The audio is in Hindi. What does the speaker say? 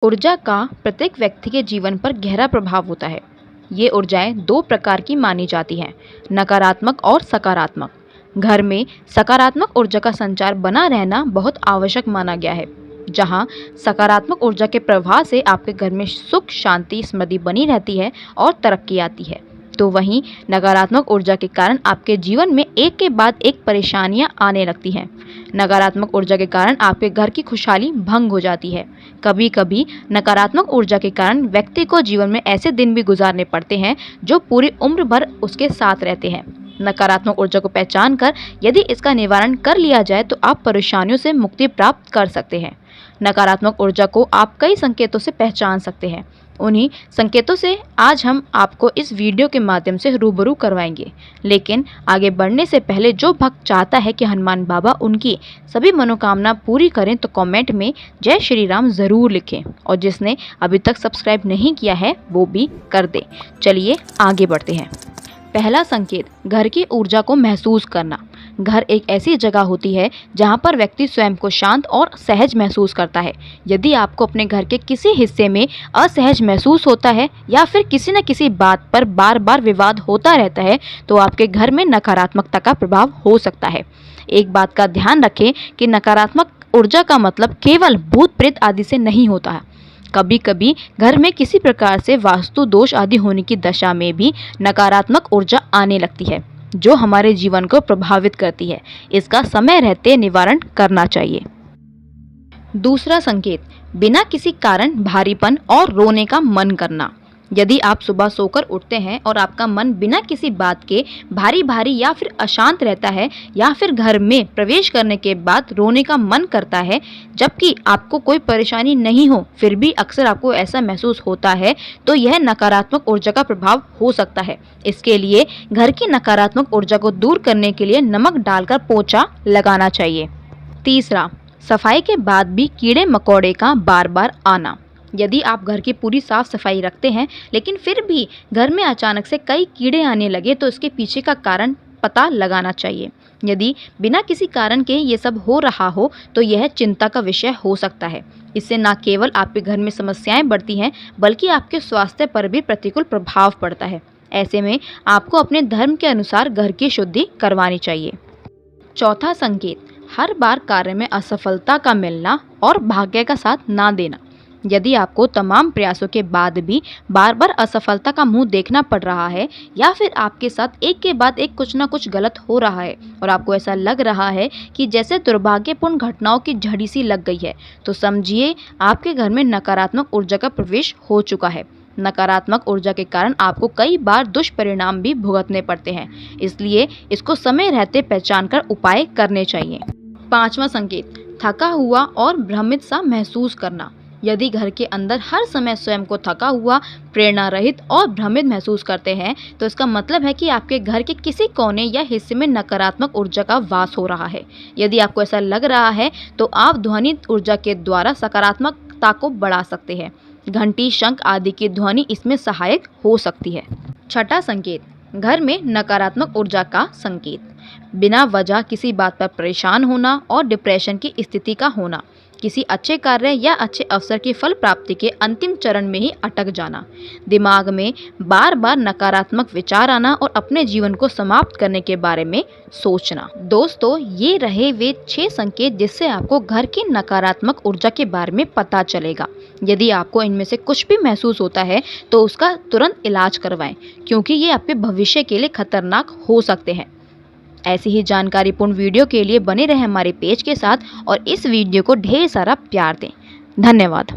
ऊर्जा का प्रत्येक व्यक्ति के जीवन पर गहरा प्रभाव होता है। ये ऊर्जाएं दो प्रकार की मानी जाती हैं, नकारात्मक और सकारात्मक। घर में सकारात्मक ऊर्जा का संचार बना रहना बहुत आवश्यक माना गया है। जहाँ सकारात्मक ऊर्जा के प्रवाह से आपके घर में सुख, शांति, समृद्धि बनी रहती है और तरक्की आती है, तो वहीं नकारात्मक ऊर्जा के कारण आपके जीवन में एक के बाद एक परेशानियां आने लगती हैं। नकारात्मक ऊर्जा के कारण आपके घर की खुशहाली भंग हो जाती है। कभी कभी नकारात्मक ऊर्जा के कारण व्यक्ति को जीवन में ऐसे दिन भी गुजारने पड़ते हैं जो पूरी उम्र भर उसके साथ रहते हैं। नकारात्मक ऊर्जा को पहचान कर यदि इसका निवारण कर लिया जाए तो आप परेशानियों से मुक्ति प्राप्त कर सकते हैं। नकारात्मक ऊर्जा को आप कई संकेतों से पहचान सकते हैं। उन्हीं संकेतों से आज हम आपको इस वीडियो के माध्यम से रूबरू करवाएंगे। लेकिन आगे बढ़ने से पहले जो भक्त चाहता है कि हनुमान बाबा उनकी सभी मनोकामना पूरी करें तो कमेंट में जय श्री राम ज़रूर लिखें, और जिसने अभी तक सब्सक्राइब नहीं किया है वो भी कर दे। चलिए आगे बढ़ते हैं। पहला संकेत, घर की ऊर्जा को महसूस करना। घर एक ऐसी जगह होती है जहाँ पर व्यक्ति स्वयं को शांत और सहज महसूस करता है। यदि आपको अपने घर के किसी हिस्से में असहज महसूस होता है या फिर किसी न किसी बात पर बार बार विवाद होता रहता है तो आपके घर में नकारात्मकता का प्रभाव हो सकता है। एक बात का ध्यान रखें कि नकारात्मक ऊर्जा का मतलब केवल भूत प्रेत आदि से नहीं होता है। कभी कभी घर में किसी प्रकार से वास्तु दोष आदि होने की दशा में भी नकारात्मक ऊर्जा आने लगती है जो हमारे जीवन को प्रभावित करती है। इसका समय रहते निवारण करना चाहिए। दूसरा संकेत, बिना किसी कारण भारीपन और रोने का मन करना। यदि आप सुबह सोकर उठते हैं और आपका मन बिना किसी बात के भारी भारी या फिर अशांत रहता है, या फिर घर में प्रवेश करने के बाद रोने का मन करता है जबकि आपको कोई परेशानी नहीं हो, फिर भी अक्सर आपको ऐसा महसूस होता है, तो यह नकारात्मक ऊर्जा का प्रभाव हो सकता है। इसके लिए घर की नकारात्मक ऊर्जा को दूर करने के लिए नमक डालकर पोंछा लगाना चाहिए। तीसरा, सफाई के बाद भी कीड़े मकोड़े का बार बार आना। यदि आप घर की पूरी साफ सफाई रखते हैं लेकिन फिर भी घर में अचानक से कई कीड़े आने लगे तो इसके पीछे का कारण पता लगाना चाहिए। यदि बिना किसी कारण के ये सब हो रहा हो तो यह चिंता का विषय हो सकता है। इससे न केवल आपके घर में समस्याएं बढ़ती हैं बल्कि आपके स्वास्थ्य पर भी प्रतिकूल प्रभाव पड़ता है। ऐसे में आपको अपने धर्म के अनुसार घर की शुद्धि करवानी चाहिए। चौथा संकेत, हर बार कार्य में असफलता का मिलना और भाग्य का साथ ना देना। यदि आपको तमाम प्रयासों के बाद भी बार बार असफलता का मुंह देखना पड़ रहा है, या फिर आपके साथ एक के बाद एक कुछ ना कुछ गलत हो रहा है और आपको ऐसा लग रहा है कि जैसे दुर्भाग्यपूर्ण घटनाओं की झड़ी सी लग गई है, तो समझिए आपके घर में नकारात्मक ऊर्जा का प्रवेश हो चुका है। नकारात्मक ऊर्जा के कारण आपको कई बार दुष्परिणाम भी भुगतने पड़ते हैं, इसलिए इसको समय रहते पहचान कर उपाय करने चाहिए। पांचवा संकेत, थका हुआ और भ्रमित सा महसूस करना। यदि घर के अंदर हर समय स्वयं को थका हुआ, प्रेरणा रहित और भ्रमित महसूस करते हैं तो इसका मतलब है कि आपके घर के किसी कोने या हिस्से में नकारात्मक ऊर्जा का वास हो रहा है। यदि आपको ऐसा लग रहा है तो आप ध्वनि ऊर्जा के द्वारा सकारात्मकता को बढ़ा सकते हैं। घंटी, शंख आदि की ध्वनि इसमें सहायक हो सकती है। छठा संकेत, घर में नकारात्मक ऊर्जा का संकेत, बिना वजह किसी बात पर परेशान होना और डिप्रेशन की स्थिति का होना। किसी अच्छे कार्य या अच्छे अवसर की फल प्राप्ति के अंतिम चरण में ही अटक जाना। दिमाग में बार बार नकारात्मक विचार आना और अपने जीवन को समाप्त करने के बारे में सोचना। दोस्तों, ये रहे वे 6 संकेत जिससे आपको घर की नकारात्मक ऊर्जा के बारे में पता चलेगा। यदि आपको इनमें से कुछ भी महसूस होता है तो उसका तुरंत इलाज करवाएं, क्योंकि ये आपके भविष्य के लिए खतरनाक हो सकते हैं। ऐसी ही जानकारीपूर्ण वीडियो के लिए बने रहें हमारे पेज के साथ और इस वीडियो को ढेर सारा प्यार दें। धन्यवाद।